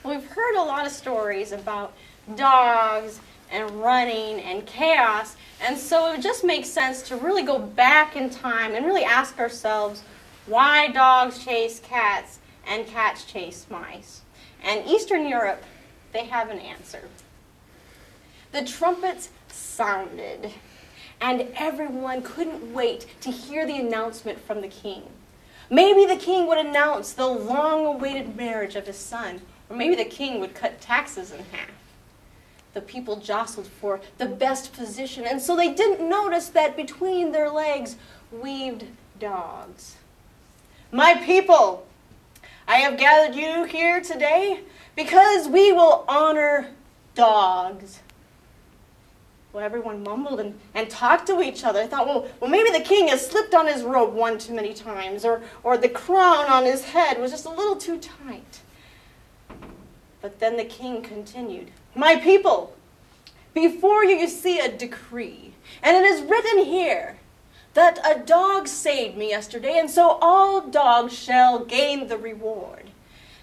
We've heard a lot of stories about dogs and running and chaos, and so it just makes sense to really go back in time and really ask ourselves why dogs chase cats and cats chase mice. And Eastern Europe, they have an answer. The trumpets sounded, and everyone couldn't wait to hear the announcement from the king. Maybe the king would announce the long-awaited marriage of his son, or maybe the king would cut taxes in half. The people jostled for the best position, and so they didn't notice that between their legs weaved dogs. My people, I have gathered you here today because we will honor dogs. Well, everyone mumbled and talked to each other. I thought, well, maybe the king has slipped on his robe one too many times, or the crown on his head was just a little too tight. But then the king continued, my people, before you see a decree, and it is written here that a dog saved me yesterday, and so all dogs shall gain the reward.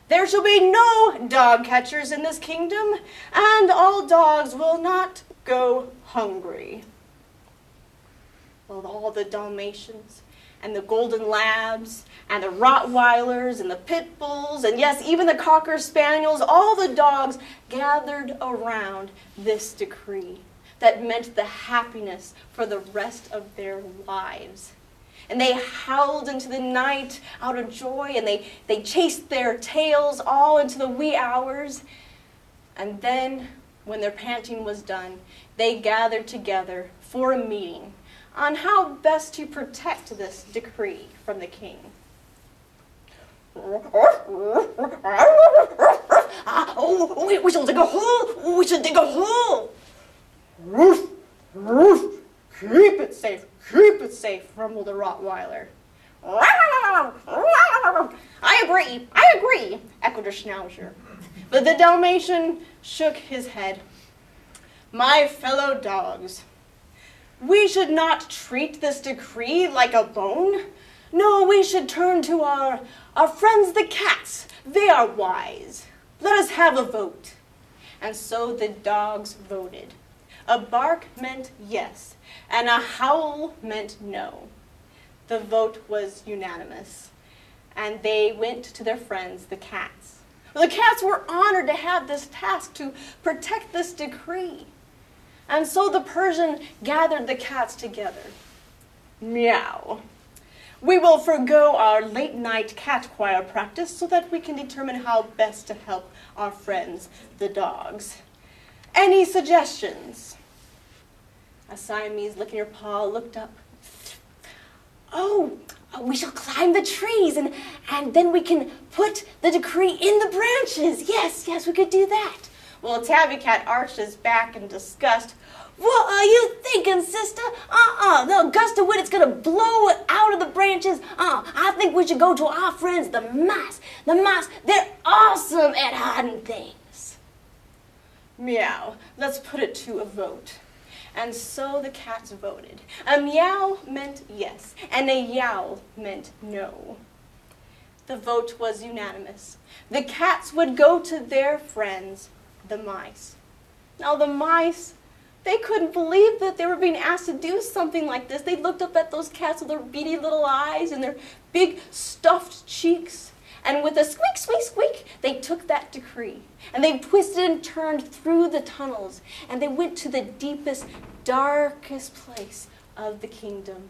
There shall be no dog catchers in this kingdom, and all dogs will not go hungry. Well, all the Dalmatians and the Golden Labs and the Rottweilers and the Pit Bulls and yes, even the Cocker Spaniels, all the dogs gathered around this decree that meant the happiness for the rest of their lives. And they howled into the night out of joy, and they chased their tails all into the wee hours. And then, when their panting was done, they gathered together for a meeting on how best to protect this decree from the king. We shall dig a hole! We should dig a hole! Roof, roof, keep it safe, rumbled the Rottweiler. I agree, echoed the Schnauzer. But the Dalmatian shook his head. My fellow dogs, we should not treat this decree like a bone. No, we should turn to our friends the cats. They are wise. Let us have a vote. And so the dogs voted. A bark meant yes, and a howl meant no. The vote was unanimous, and they went to their friends, the cats. The cats were honored to have this task to protect this decree. And so the Persian gathered the cats together. Meow. We will forgo our late-night cat choir practice so that we can determine how best to help our friends, the dogs. Any suggestions? A Siamese licking her paw looked up. Oh, we shall climb the trees and then we can put the decree in the branches. Yes, we could do that. Well, Tabby Cat arched his back in disgust. What are you thinking, sister? The gust of wind is going to blow it out of the branches. I think we should go to our friends, the mice. The mice, they're awesome at hiding things. Meow. Let's put it to a vote. And so the cats voted. A meow meant yes, and a yowl meant no. The vote was unanimous. The cats would go to their friends, the mice. Now the mice, they couldn't believe that they were being asked to do something like this. They looked up at those cats with their beady little eyes and their big stuffed cheeks. And with a squeak, squeak, squeak, they took that decree. And they twisted and turned through the tunnels. And they went to the deepest, darkest place of the kingdom.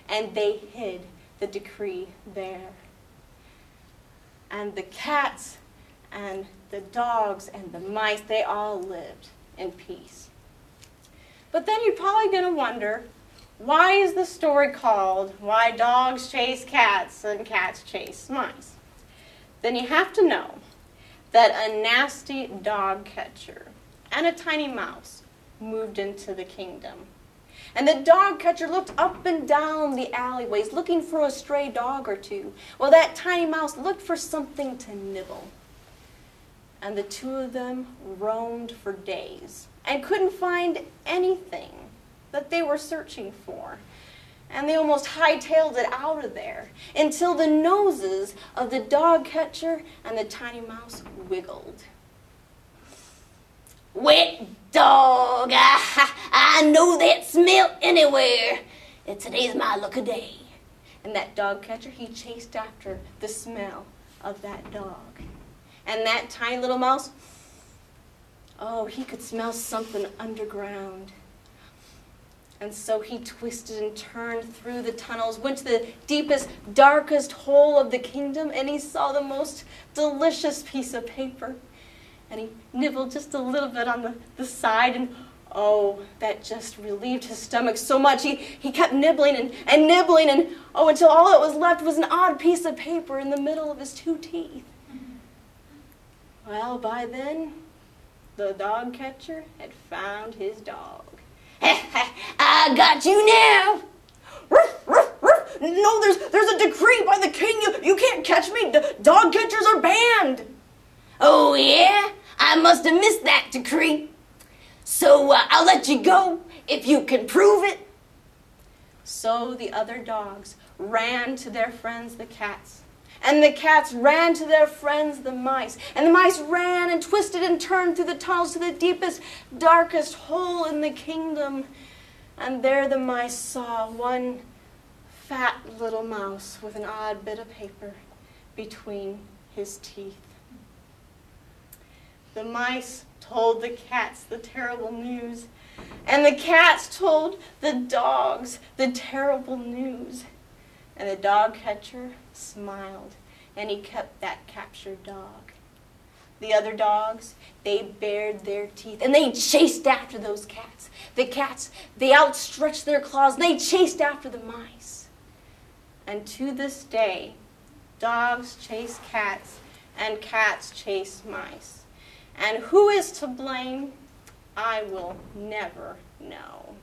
And they hid the decree there. And the cats and the dogs and the mice, they all lived in peace. But then you're probably going to wonder, why is the story called Why Dogs Chase Cats and Cats Chase Mice? Then you have to know that a nasty dog catcher and a tiny mouse moved into the kingdom. And the dog catcher looked up and down the alleyways looking for a stray dog or two, while that tiny mouse looked for something to nibble. And the two of them roamed for days and couldn't find anything that they were searching for. And they almost hightailed it out of there until the noses of the dog catcher and the tiny mouse wiggled. Wet dog, I know that smell anywhere. And today's my lucky day. And that dog catcher, he chased after the smell of that dog. And that tiny little mouse, oh, he could smell something underground. And so he twisted and turned through the tunnels, went to the deepest, darkest hole of the kingdom, and he saw the most delicious piece of paper. And he nibbled just a little bit on the side, and oh, that just relieved his stomach so much. He kept nibbling and nibbling, and oh, until all that was left was an odd piece of paper in the middle of his 2 teeth. Well, by then, the dog catcher had found his dog. I got you now. Ruff, ruff, ruff. No, there's a decree by the king. You can't catch me. Dog catchers are banned. Oh, yeah? I must have missed that decree. So I'll let you go if you can prove it. So the other dogs ran to their friends, the cats. And the cats ran to their friends, the mice. And the mice ran and twisted and turned through the tunnels to the deepest, darkest hole in the kingdom. And there the mice saw one fat little mouse with an odd bit of paper between his teeth. The mice told the cats the terrible news, and the cats told the dogs the terrible news. And the dog catcher smiled, and he kept that captured dog. The other dogs, they bared their teeth, and they chased after those cats. The cats, they outstretched their claws, and they chased after the mice. And to this day, dogs chase cats, and cats chase mice. And who is to blame? I will never know.